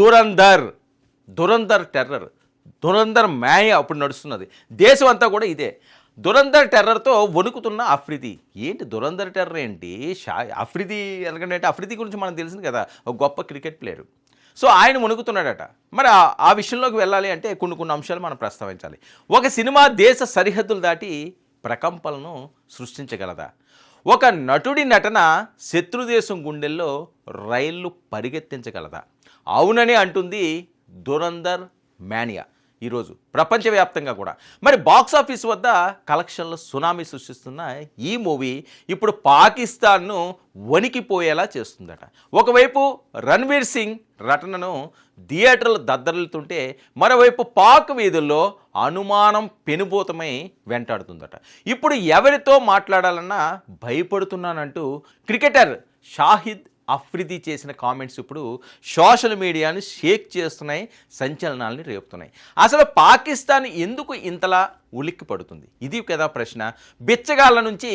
Dhurandhar Dhurandhar terror, Dhurandhar మ్యాయ అప్పుడు నడుస్తున్నది. దేశం అంతా కూడా ఇదే దురంధర్ టెర్రర్తో వణుకుతున్న అఫ్రిది. ఏంటి దురంధర్ టెర్రర్ ఏంటి? అఫ్రిది ఎందుకంటే అఫ్రిది గురించి మనకు తెలిసింది కదా, ఒక గొప్ప క్రికెట్ ప్లేయరు. సో ఆయన వణుకుతున్నాడట. మరి ఆ విషయంలోకి వెళ్ళాలి అంటే కొన్ని అంశాలు మనం ప్రస్తావించాలి. ఒక సినిమా దేశ సరిహద్దులు దాటి ప్రకంపనలను సృష్టించగలదా? ఒక నటుడి నటన శత్రుదేశం గుండెల్లో రైళ్లు పరిగెత్తించగలదా? అవునని అంటుంది దురంధర్ మానియా ఈరోజు ప్రపంచవ్యాప్తంగా కూడా. మరి బాక్సాఫీస్ వద్ద కలెక్షన్ల సునామీ సృష్టిస్తున్న ఈ మూవీ ఇప్పుడు పాకిస్తాన్ను వణికిపోయేలా చేస్తుందట. ఒకవైపు రణ్వీర్ సింగ్ నటనను థియేటర్లు దద్దరిల్లుతుంటే, మరోవైపు పాక్ వీధుల్లో అనుమానం పెనుభూతమై వెంటాడుతుందట. ఇప్పుడు ఎవరితో మాట్లాడాలన్నా భయపడుతున్నానంటూ క్రికెటర్ షాహిద్ అఫ్రిది చేసిన కామెంట్స్ ఇప్పుడు సోషల్ మీడియాని షేక్ చేస్తున్నాయి, సంచలనాలని రేపుతున్నాయి. అసలు పాకిస్తాన్ ఎందుకు ఇంతలా ఉలిక్కి పడుతుంది? ఇది కదా ప్రశ్న. బిచ్చగాళ్ళ నుంచి